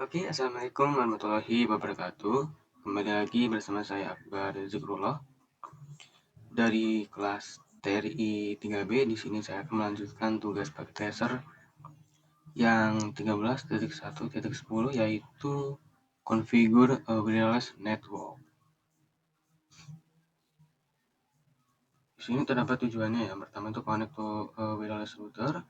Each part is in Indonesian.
Oke, assalamualaikum warahmatullahi wabarakatuh. Kembali lagi bersama saya Akbar Zikrullah dari kelas TRI 3B. Di sini saya akan melanjutkan tugas paket tracer yang 13.1.10 yaitu configure a wireless network. Di sini terdapat tujuannya. Yang pertama itu connect to a wireless router,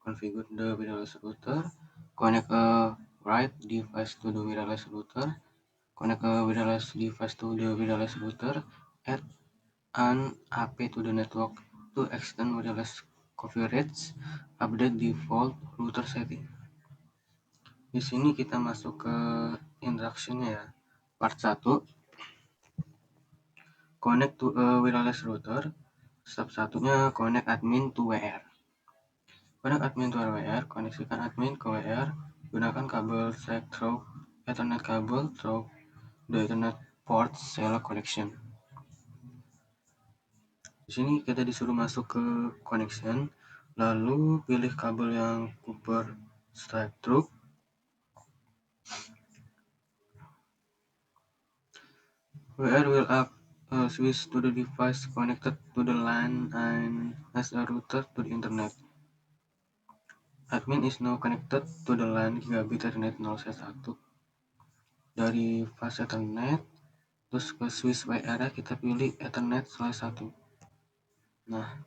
configure the wireless router, connect a right device to the wireless router, connect a wireless device to the wireless router, add an AP to the network to extend wireless coverage, update default router setting. Di sini kita masuk ke instruction-nya ya. Part 1, connect to a wireless router. Step satunya connect admin to WR. Connect admin to WR, koneksikan admin ke WR, gunakan kabel select through Ethernet kabel through the Ethernet port select connection. Di sini kita disuruh masuk ke connection, lalu pilih kabel yang Cooper strike through. WR will act switch to the device connected to the LAN and as a router to the internet. Admin is now connected to the LAN gigabit Ethernet 0/1 dari fast Ethernet, terus ke switch WR kita pilih Ethernet 1. Nah,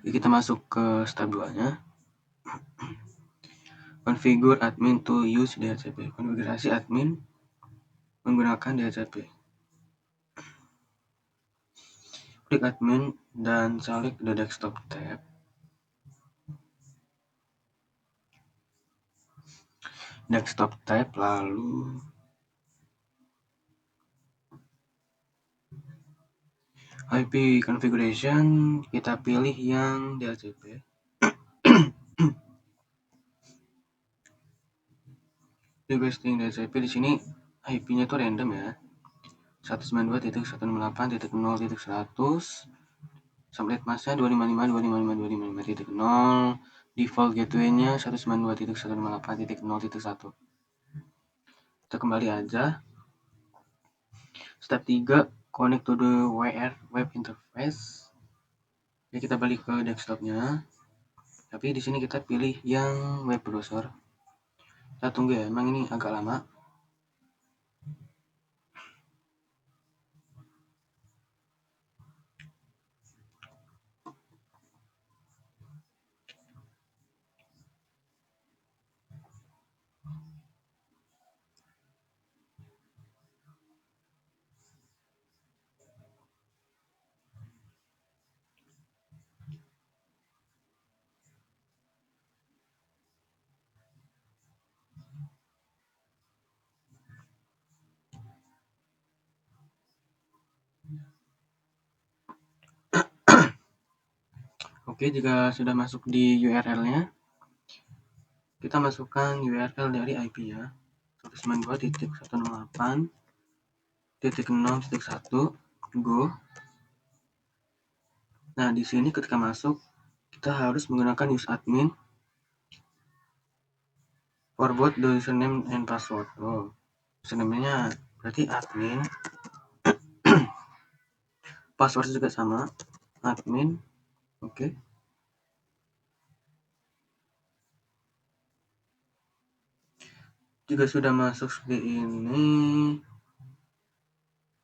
kita masuk ke step 2-nya. Configure admin to use DHCP. Konfigurasi admin menggunakan DHCP. Klik admin dan select the desktop tab. Desktop tab, lalu IP configuration kita pilih yang DHCP. Requesting DHCP di sini IP-nya itu random ya. 192.168.0.100. Subnet masknya 255.255.255.0. Default gateway-nya 192.168.0.1. Kita kembali aja. Step 3, connect to the WR web interface. Jadi kita balik ke desktopnya. Tapi di sini kita pilih yang web browser. Kita tunggu ya, emang ini agak lama. Oke, jika sudah masuk di URL-nya, kita masukkan URL dari IP ya. 192.168.0.1 go. Nah, di sini ketika masuk kita harus menggunakan use admin for both the username and password. Oh, username-nya berarti admin. Password juga sama, admin. Oke. Jika sudah masuk seperti ini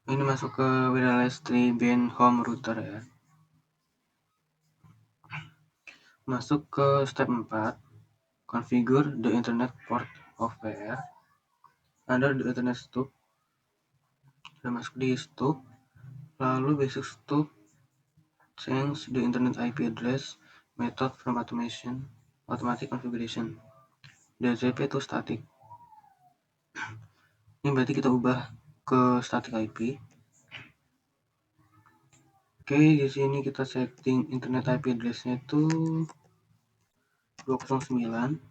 masuk ke wireless 3 band home router ya. Masuk ke step 4, configure the internet port of WR under the Ethernet stub. Sudah masuk di stub, lalu basic stub, change the internet IP address method from automatic configuration. DHCP to static. Ini berarti kita ubah ke static IP. Oke, di sini kita setting internet IP address-nya itu 209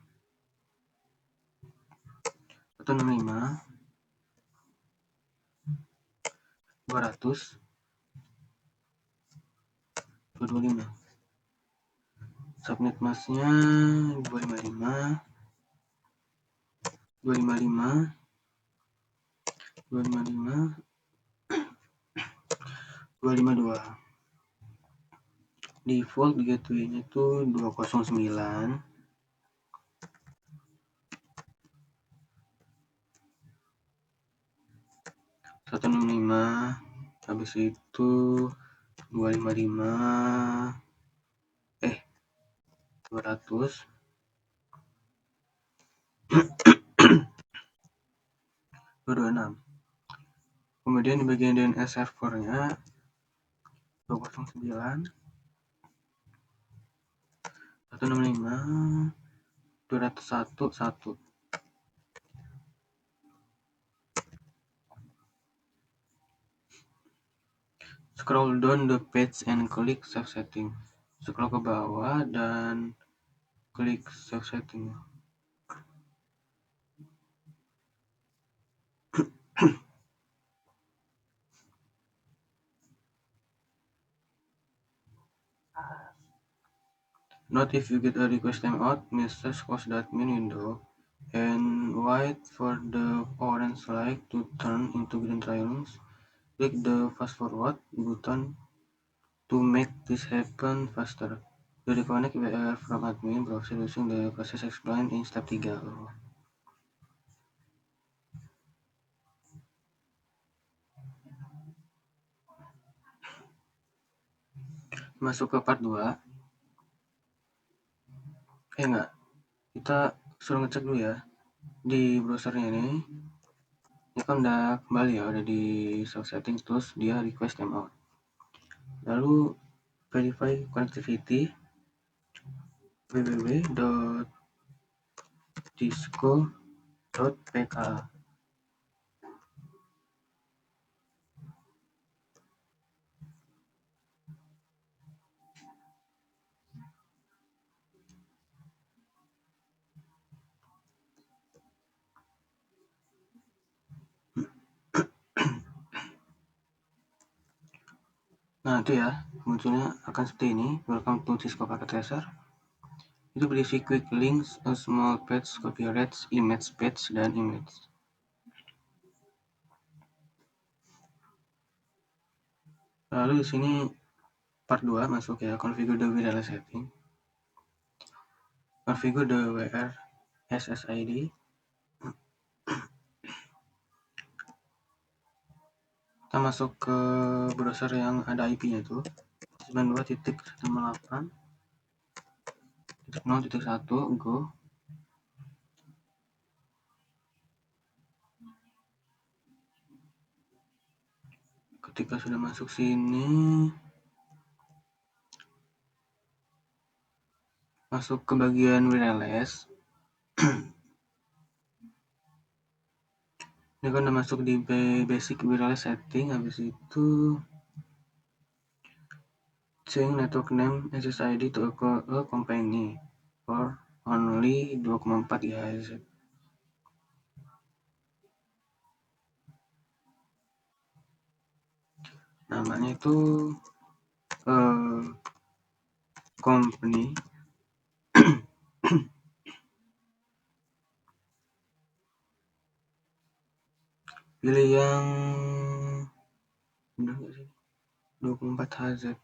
165 200 225. subnet masknya 255 255 255 252. Default gateway-nya itu 209 165, habis itu 255 200 226. Kemudian di bagian DNS servernya 209 165 201 1. Scroll down the page and click save setting. Scroll ke bawah dan klik save setting. Note if you get a request timeout message, close the admin window and wait for the orange light to turn into green triangles. Click the fast forward button to make this happen faster. You reconnect WR from admin browser using the process explained in step 3. Masuk ke part 2. Kita suruh ngecek dulu ya di browsernya ini kan udah kembali ya, udah di self setting, terus dia request timeout. Lalu verify connectivity www.disco.pk. Nah itu ya, munculnya akan seperti ini. Welcome to Cisco Packet Tracer. Itu berisi quick links, a small page, copyrights, image page, dan image. Lalu di sini part 2 masuk ya, configure the wireless setting. Configure the WR SSID. Kita masuk ke browser yang ada IP-nya itu 92.168.0.1 go. Ketika sudah masuk sini, masuk ke bagian wireless. Ini kan udah masuk di basic wireless setting. Habis itu change network name SSID to a company for only 2,4 GHz. Namanya itu company. Pilih yang 24 Hz.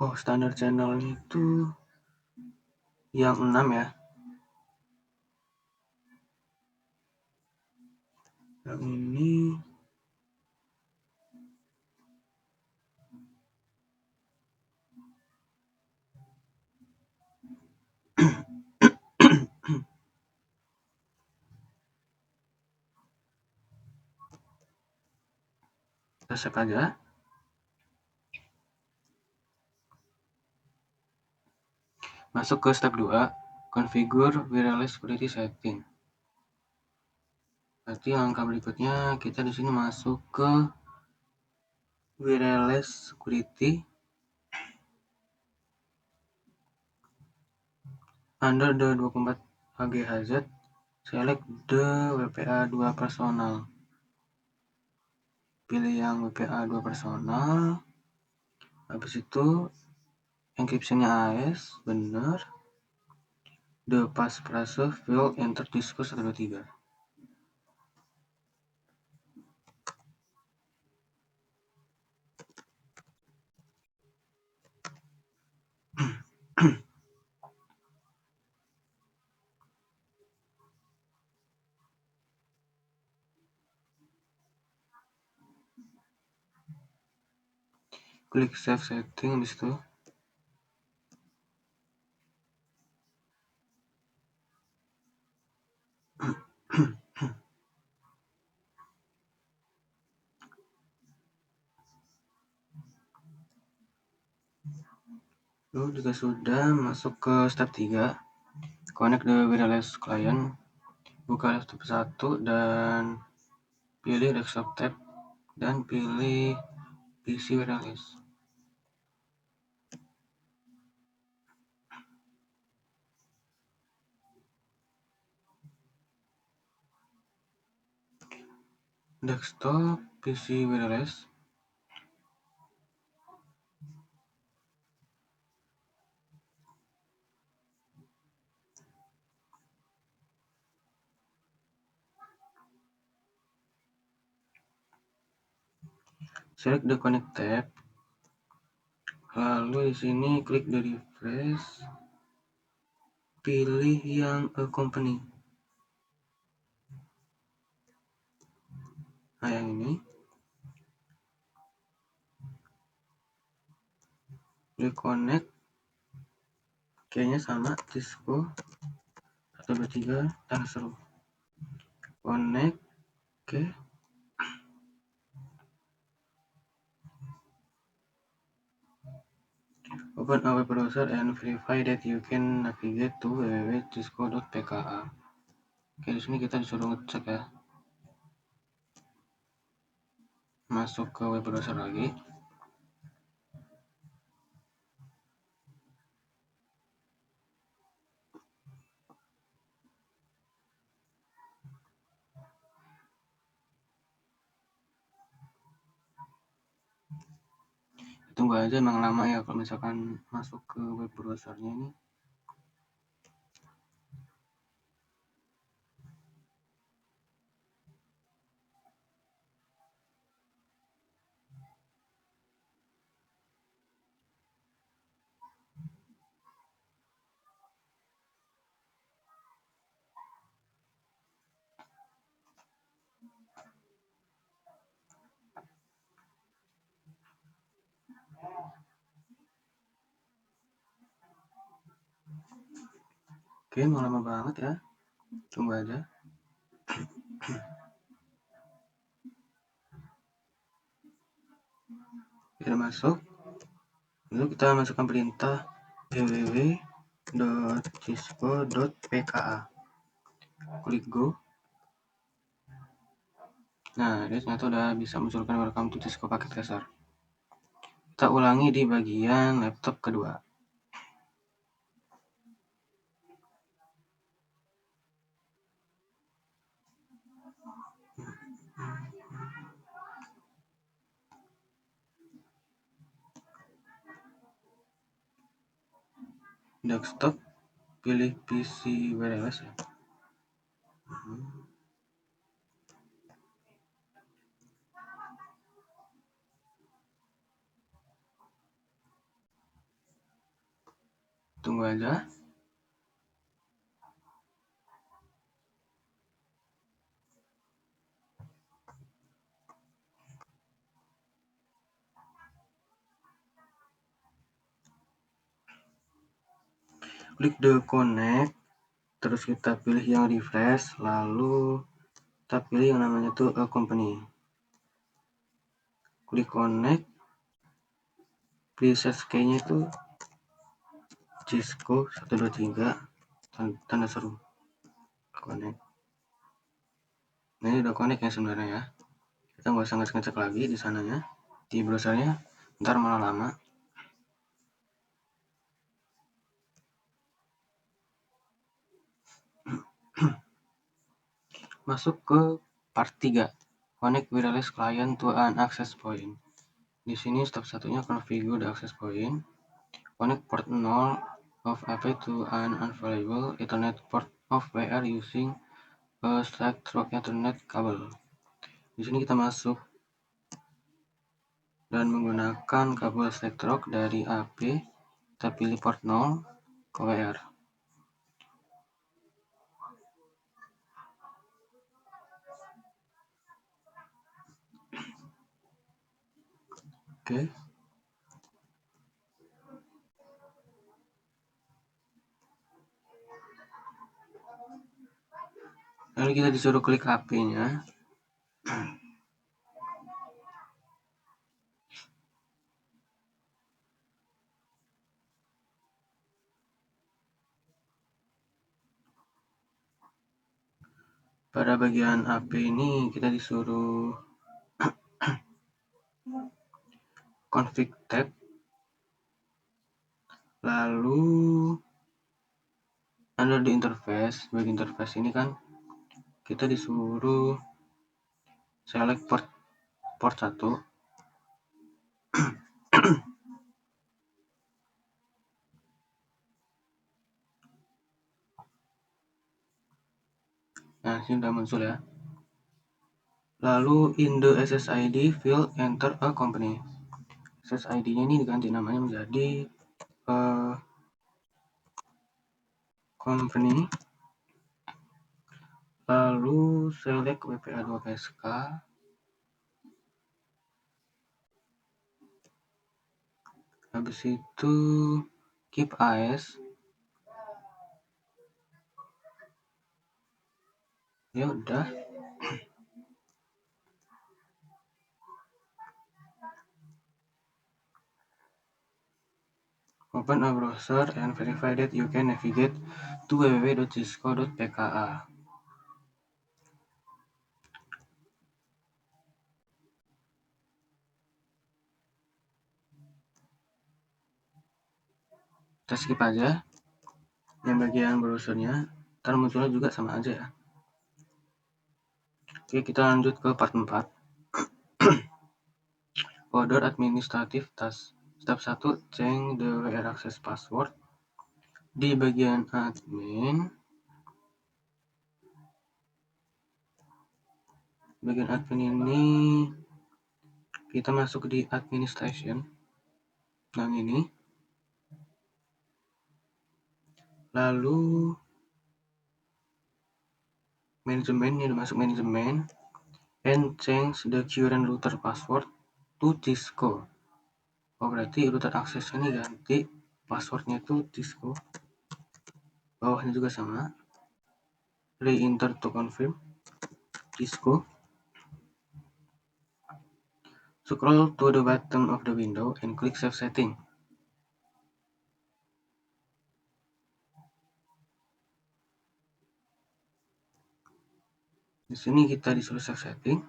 Oh, standar channelnya itu yang 6 ya. Yang ini kita save aja. Masuk ke step 2, configure wireless security setting. Berarti langkah berikutnya kita di sini masuk ke wireless security. Under the 24 GHz, select the WPA2 personal. pilih yang WPA 2 personal, habis itu encryptionnya AES, bener, the passphrase field enter Cisco 123. Klik save setting, habis itu lalu jika sudah, masuk ke step 3, connect the wireless client, buka laptop 1 dan pilih desktop tab dan pilih PC wireless. Desktop PC wireless, select the connect tab, lalu di sini klik the refresh, pilih yang company. Nah, yang ini klik connect, kayaknya sama Cisco 123 dan seru. Connect, oke. Open a web browser and verify that you can navigate to www.cisco.pka. Oke, di sini kita disuruh ngecek ya. Masuk ke web browser lagi. Tunggu aja, emang lama ya kalau misalkan masuk ke web browsernya ini. Oke, mau lama banget ya. Tunggu aja. Kita masuk. Lalu kita masukkan perintah www.cisco.pka. Klik go. Nah, dia ternyata udah bisa munculkan welcome to Cisco paket kasar. Kita ulangi di bagian laptop kedua. Desktop, pilih PC wireless ya. Tunggu aja. Klik the connect, terus kita pilih yang refresh, lalu kita pilih yang namanya tuh company. Klik connect, preset key-nya itu Cisco 123 tanda seru. Connect. Nah, ini udah connect ya sebenarnya ya. Kita nggak usah ngecek lagi di sananya, di browsernya, ntar malah lama. Masuk ke part 3. Connect wireless client to an access point. Di sini step satunya configure the access point. Connect port 0 of AP to an unavailable Ethernet port of WR using a stack through Ethernet cable. Di sini kita masuk dan menggunakan kabel stack through dari AP, kita pilih port 0 ke WR. Oke. Lalu kita disuruh klik HP-nya. Pada bagian AP ini kita disuruh config tab. Lalu under the interface, bagi interface ini kan kita disuruh select port 1. Nah, ini sudah muncul ya. Lalu in the SSID field enter a company. SSID-nya ini diganti namanya menjadi company. Lalu select WPA2PSK. Habis itu keep AS. Ya udah. Open a browser and verify that you can navigate to www.cisco.pka. Kita skip aja yang bagian browsernya, ntar munculnya juga sama aja ya. Oke, kita lanjut ke part 4. Other administrative task. Step 1, change the WR access password. Di bagian admin ini kita masuk di administration. Yang ini. Lalu manajemen, ini udah masuk manajemen. And change the current router password to Cisco. Oh, berarti router akses ini ganti passwordnya itu Cisco. Bawahnya juga sama. Re-enter to confirm Cisco. Scroll to the bottom of the window and click save setting. Di sini kita disuruh save setting.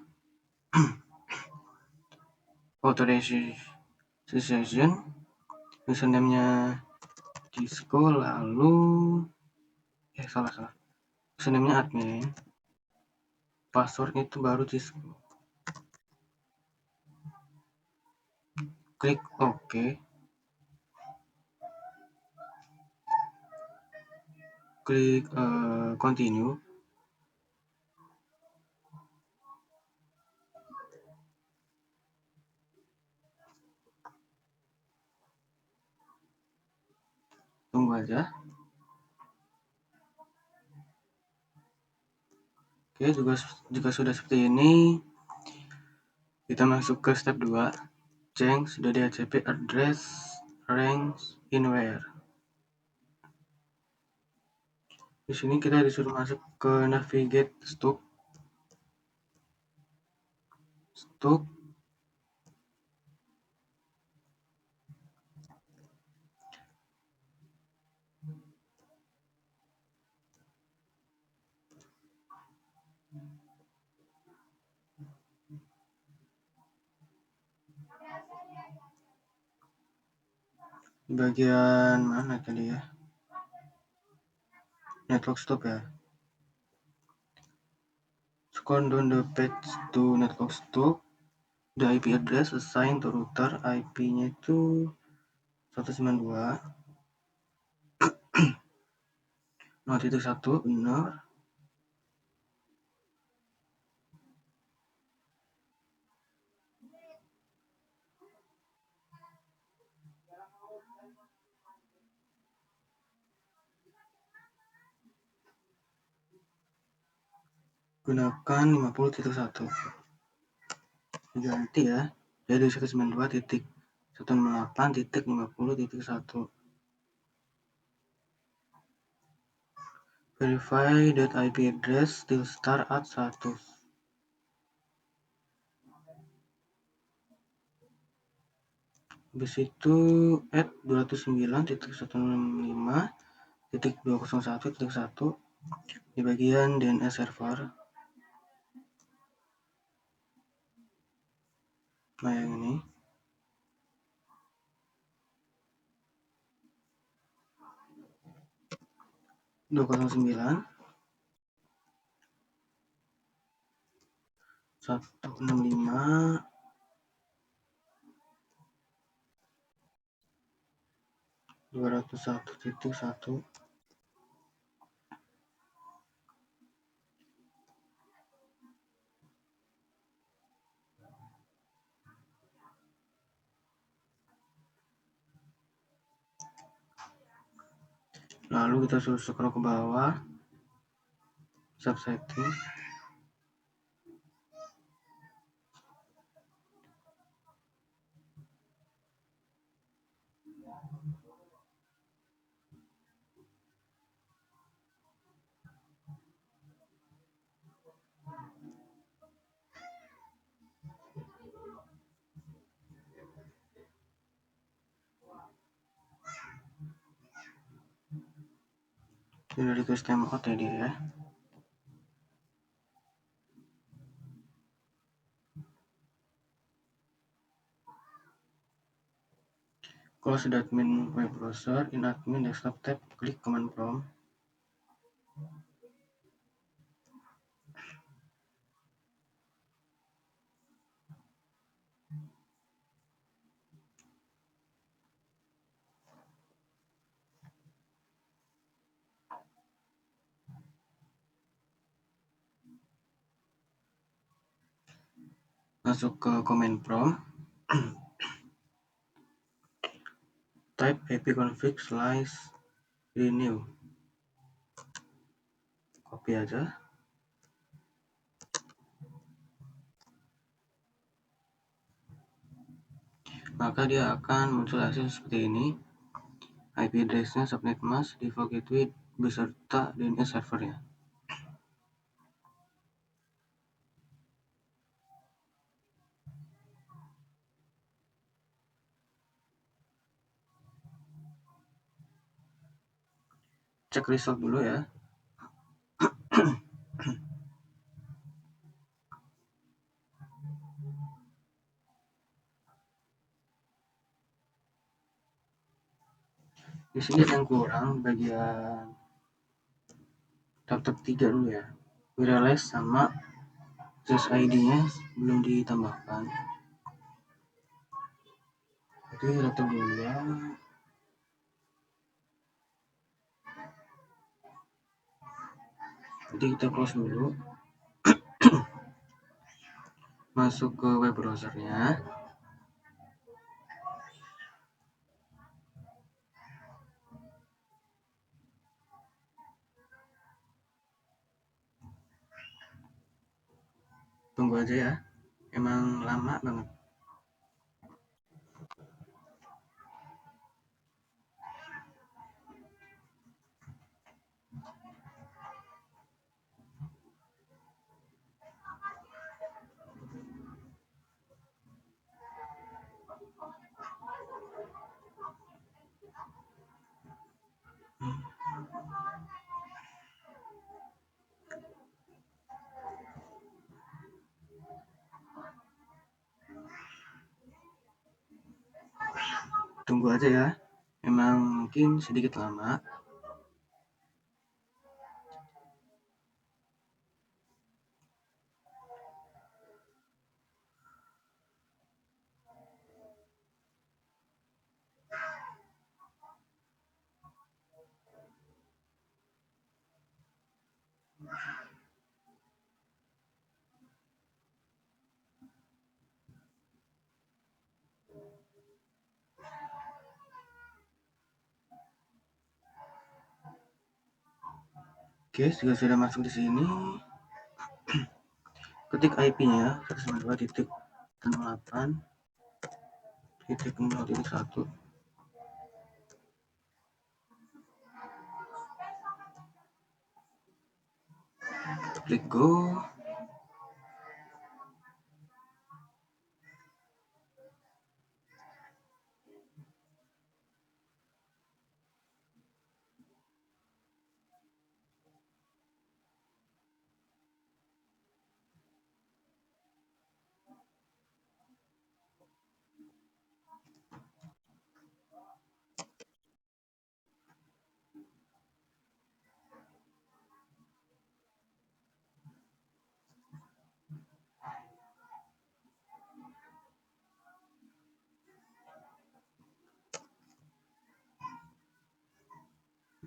Authorization, username-nya Cisco, lalu salah. Username-nya admin. Passwordnya itu baru Cisco. Klik OK. Klik continue. Tunggu aja. Oke, jika sudah seperti ini, kita masuk ke step 2. Change the DHCP address range in where. Di sini kita disuruh masuk ke navigate stuck. Di bagian mana tadi ya? Network stop ya. count down the page to network to the IP address assigned to router. IP-nya itu 192.0.1 benar. Gunakan 50.1. Ganti ya, jadi 192.168.50.1. Verify that IP address still start at 100. Habis itu add 209.165.201.1 di bagian DNS server. Nah, yang ini 209 165 201.1. Lalu kita suruh scroll ke bawah, subsetting. Ini request timeout ya dia ya. Close the admin web browser. In admin desktop tab, klik command prompt. Masuk ke command prompt. Type ipconfig/renew. Copy aja. Maka dia akan muncul hasil seperti ini. IP address-nya subnet mask, default gateway beserta DNS servernya. Cek result dulu ya. Di sini yang kurang bagian tab 3 dulu ya. Wireless sama SSID-nya belum ditambahkan. Jadi laptop dulu ya. Jadi kita close dulu. Masuk ke web browsernya. Tunggu aja ya. Emang lama banget. Tunggu aja ya. Emang mungkin sedikit lama. Oke, jika sudah masuk di sini, ketik IP-nya 192.168.0.1. Klik go.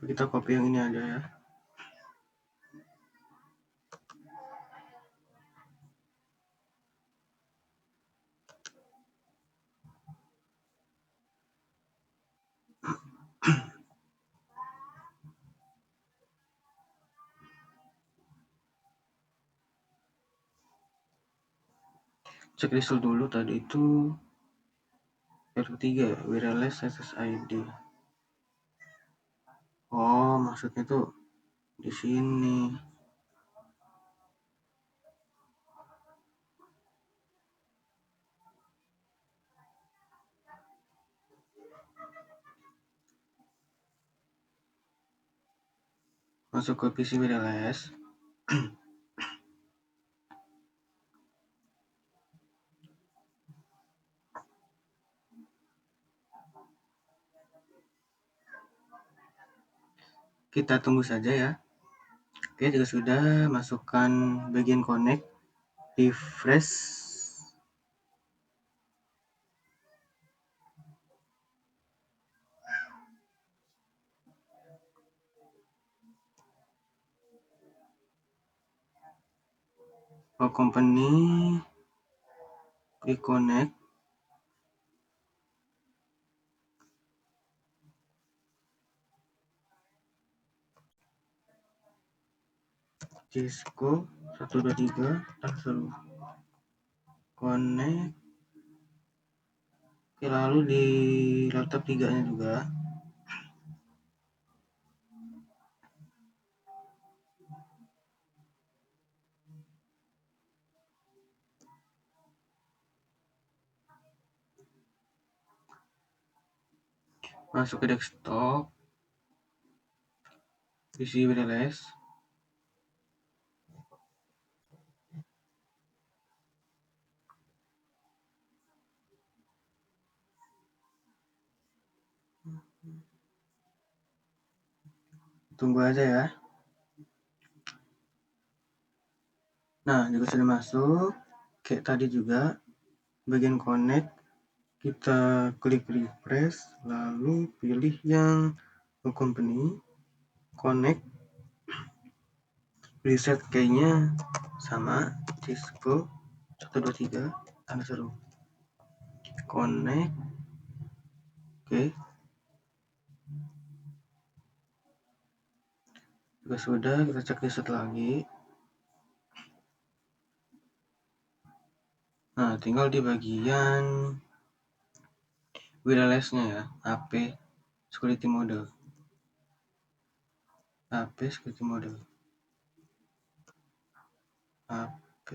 Kita copy yang ini aja ya. Cek result dulu, tadi itu yang ketiga, wireless SSID. Oh, maksudnya tuh di sini. Masuk ke PC wireless. Kita tunggu saja ya. Oke, jika sudah, masukkan bagian connect, refresh. For company, klik connect. Cisco 123 langsung connect. Oke, lalu di laptop 3-nya juga. Masuk ke desktop, PC wireless. Tunggu aja ya. Nah, jika sudah masuk, kayak tadi juga, bagian connect, kita klik refresh, lalu pilih yang company, connect, reset kayaknya sama Cisco 123, tanda seru. Connect, oke. Jika sudah, kita cek reset lagi. Nah, tinggal di bagian wireless-nya ya, AP security mode. AP security mode. AP.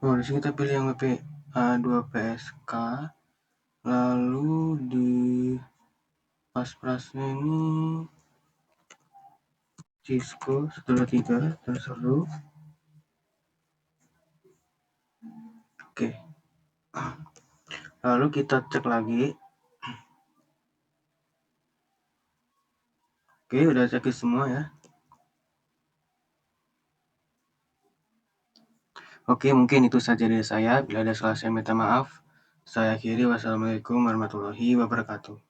Oh, di sini kita pilih yang WPA2PSK. Lalu di pas-pasnya ini Cisco 123 terseru. Oke. Lalu kita cek lagi. Oke, udah cek semua ya. Oke, mungkin itu saja dari saya. Bila ada salah saya minta maaf. Saya akhiri. Wassalamualaikum warahmatullahi wabarakatuh.